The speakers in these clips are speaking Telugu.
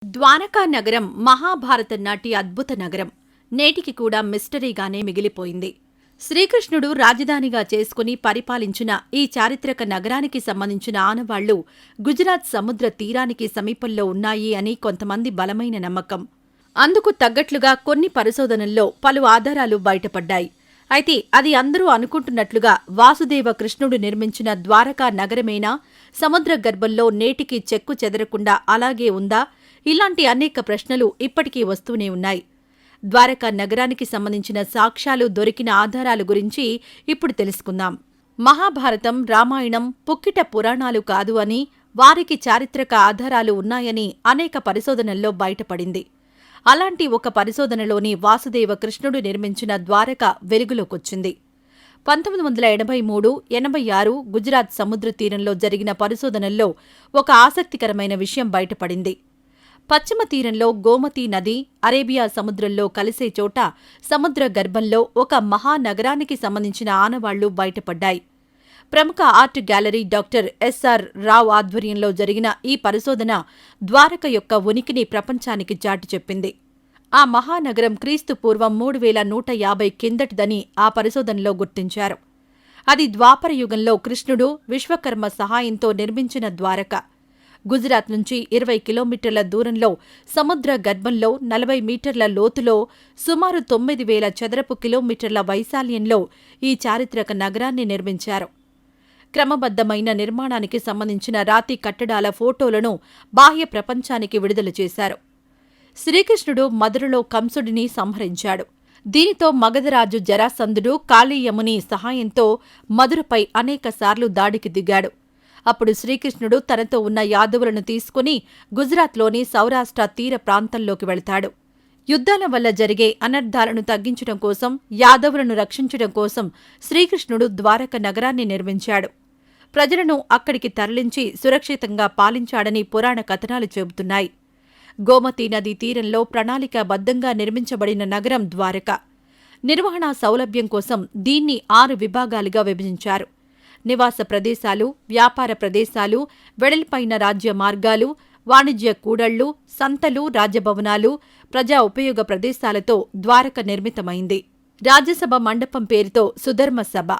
ద్వారకా నగరం మహాభారతం నాటి అద్భుత నగరం. నేటికి కూడా మిస్టరీగానే మిగిలిపోయింది. శ్రీకృష్ణుడు రాజధానిగా చేసుకుని పరిపాలించిన ఈ చారిత్రక నగరానికి సంబంధించిన ఆనవాళ్లు గుజరాత్ సముద్ర తీరానికి సమీపంలో ఉన్నాయి అని కొంతమంది బలమైన నమ్మకం. అందుకు తగ్గట్లుగా కొన్ని పరిశోధనల్లో పలు ఆధారాలు బయటపడ్డాయి. అయితే అది అందరూ అనుకుంటున్నట్లుగా వాసుదేవ కృష్ణుడు నిర్మించిన ద్వారకా నగరమేనా, సముద్ర గర్భంలో నేటికి చెక్కు చెదరకుండా అలాగే ఉందా? ఇలాంటి అనేక ప్రశ్నలు ఇప్పటికీ వస్తూనే ఉన్నాయి. ద్వారకా నగరానికి సంబంధించిన సాక్ష్యాలు, దొరికిన ఆధారాల గురించి ఇప్పుడు తెలుసుకుందాం. మహాభారతం, రామాయణం పుక్కిట పురాణాలు కాదు అని, వారికి చారిత్రక ఆధారాలు ఉన్నాయని అనేక పరిశోధనల్లో బయటపడింది. అలాంటి ఒక పరిశోధనలోని వాసుదేవ కృష్ణుడు నిర్మించిన ద్వారక వెలుగులోకొచ్చింది. 1983-86 గుజరాత్ సముద్ర తీరంలో జరిగిన పరిశోధనల్లో ఒక ఆసక్తికరమైన విషయం బయటపడింది. పశ్చిమ తీరంలో గోమతీ నది అరేబియా సముద్రంలో కలిసే చోట సముద్ర గర్భంలో ఒక మహానగరానికి సంబంధించిన ఆనవాళ్లు బయటపడ్డాయి. ప్రముఖ art gallery doctor SR Rao ఆధ్వర్యంలో జరిగిన ఈ పరిశోధన ద్వారక యొక్క ఉనికిని ప్రపంచానికి చాటి చెప్పింది. ఆ మహానగరం క్రీస్తు పూర్వం 3150 కిందటిదని ఆ పరిశోధనలో గుర్తించారు. అది ద్వాపర యుగంలో కృష్ణుడు విశ్వకర్మ సహాయంతో నిర్మించిన ద్వారక. గుజరాత్ నుంచి 20 కిలోమీటర్ల దూరంలో సముద్ర గర్భంలో 40 మీటర్ల లోతులో సుమారు 9000 చదరపు కిలోమీటర్ల వైశాల్యంలో ఈ చారిత్రక నగరాన్ని నిర్మించారు. క్రమబద్ధమైన నిర్మాణానికి సంబంధించిన రాతి కట్టడాల ఫోటోలను బాహ్య ప్రపంచానికి విడుదల చేశారు. శ్రీకృష్ణుడు మధురలో కంసుడిని సంహరించాడు. దీనితో మగధరాజు జరాసంధుడు కాళీయముని సహాయంతో మధురపై అనేకసార్లు దాడికి దిగాడు. అప్పుడు శ్రీకృష్ణుడు తనతో ఉన్న యాదవులను తీసుకుని గుజరాత్లోని సౌరాష్ట్ర తీర ప్రాంతంలోకి వెళతాడు. యుద్ధాల వల్ల జరిగే అనర్థాలను తగ్గించడం కోసం, యాదవులను రక్షించడం కోసం శ్రీకృష్ణుడు ద్వారక నగరాన్ని నిర్మించాడు. ప్రజలను అక్కడికి తరలించి సురక్షితంగా పాలించాడని పురాణ కథనాలు చెబుతున్నాయి. గోమతీ నదీ తీరంలో ప్రణాళికాబద్ధంగా నిర్మించబడిన నగరం ద్వారక. నిర్వహణా సౌలభ్యం కోసం దీన్ని 6 విభాగాలుగా విభజించారు. నివాస ప్రదేశాలు, వ్యాపార ప్రదేశాలు, వెడల్పైన రాజ్య మార్గాలు, వాణిజ్య కూడళ్లు, సంతలు, రాజభవనాలు, ప్రజా ఉపయోగ ప్రదేశాలతో ద్వారక నిర్మితమైంది. రాజ్యసభ మండపం పేరుతో సుధర్మ సభ.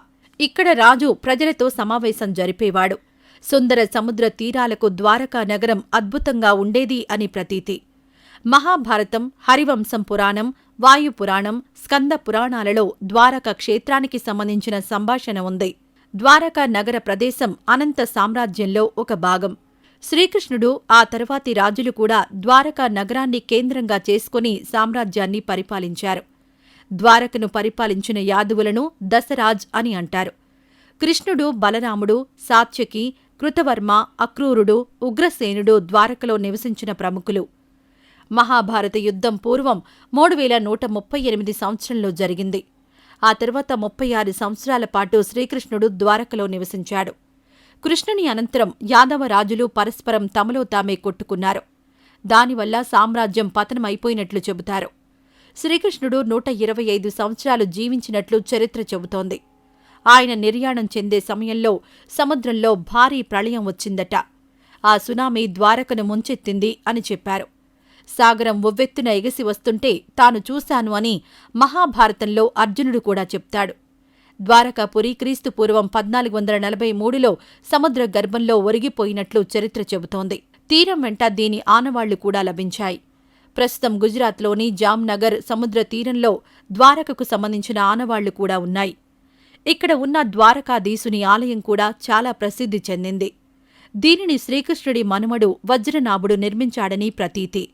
ఇక్కడ రాజు ప్రజలతో సమావేశం జరిపేవాడు. సుందర సముద్ర తీరాలకు ద్వారకా నగరం అద్భుతంగా ఉండేది అని ప్రతీతి. మహాభారతం, హరివంశం పురాణం, వాయుపురాణం, స్కంద పురాణాలలో ద్వారక క్షేత్రానికి సంబంధించిన సంభాషణ ఉంది. ద్వారకా నగర ప్రదేశం అనంత సామ్రాజ్యంలో ఒక భాగం. శ్రీకృష్ణుడు, ఆ తర్వాతి రాజులు కూడా ద్వారకా నగరాన్ని కేంద్రంగా చేసుకుని సామ్రాజ్యాన్ని పరిపాలించారు. ద్వారకను పరిపాలించిన యాదవులను దశరాజ్ అని అంటారు. కృష్ణుడు, బలరాముడు, సాత్యకి, కృతవర్మ, అక్రూరుడు, ఉగ్రసేనుడు ద్వారకలో నివసించిన ప్రముఖులు. మహాభారత యుద్ధం పూర్వం 3138 సంవత్సరంలో జరిగింది. ఆ తర్వాత 36 సంవత్సరాల పాటు శ్రీకృష్ణుడు ద్వారకలో నివసించాడు. కృష్ణుని అనంతరం యాదవ రాజులు పరస్పరం తమలో తామే కొట్టుకున్నారు. దానివల్ల సామ్రాజ్యం పతనమైపోయినట్లు చెబుతారు. శ్రీకృష్ణుడు 125 సంవత్సరాలు జీవించినట్లు చరిత్ర చెబుతోంది. ఆయన నిర్యాణం చెందే సమయంలో సముద్రంలో భారీ ప్రళయం వచ్చిందట. ఆ సునామీ ద్వారకను ముంచెత్తింది అని చెప్పారు. సాగరం ఉవ్వెత్తున ఎగసి వస్తుంటే తాను చూశాను అని మహాభారతంలో అర్జునుడు కూడా చెప్తాడు. ద్వారకాపురి క్రీస్తు పూర్వం 1443లో సముద్ర గర్భంలో ఒరిగిపోయినట్లు చరిత్ర చెబుతోంది. తీరం వెంట దీని ఆనవాళ్లు కూడా లభించాయి. ప్రస్తుతం గుజరాత్లోని జామ్నగర్ సముద్ర తీరంలో ద్వారకకు సంబంధించిన ఆనవాళ్లు కూడా ఉన్నాయి. ఇక్కడ ఉన్న ద్వారకాధీశుని ఆలయం కూడా చాలా ప్రసిద్ధి చెందింది. దీనిని శ్రీకృష్ణుడి మనుమడు వజ్రనాభుడు నిర్మించాడని ప్రతీతి.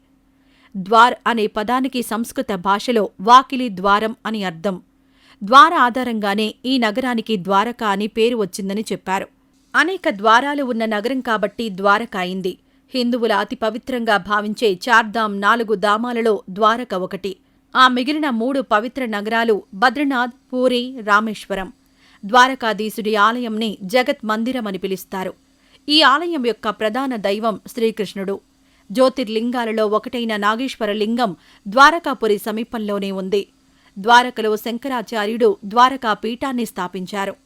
ద్వార్ అనే పదానికి సంస్కృత భాషలో వాకిలి, ద్వారం అని అర్థం. ద్వార ఆధారంగానే ఈ నగరానికి ద్వారక అని పేరు వచ్చిందని చెప్పారు. అనేక ద్వారాలు ఉన్న నగరం కాబట్టి ద్వారక అయింది. హిందువుల అతి పవిత్రంగా భావించే చార్ధామ్ 4 ధామాలలో ద్వారక ఒకటి. ఆ మిగిలిన 3 పవిత్ర నగరాలు బద్రీనాథ్, పూరి, రామేశ్వరం. ద్వారకాధీశుడి ఆలయంని జగత్ మందిరమని పిలుస్తారు. ఈ ఆలయం యొక్క ప్రధాన దైవం శ్రీకృష్ణుడు. జ్యోతిర్లింగాలలో ఒకటైన నాగేశ్వర లింగం ద్వారకాపురి సమీపంలోనే ఉంది. ద్వారకలో శంకరాచార్యుడు ద్వారకా పీఠాన్ని స్థాపించారు.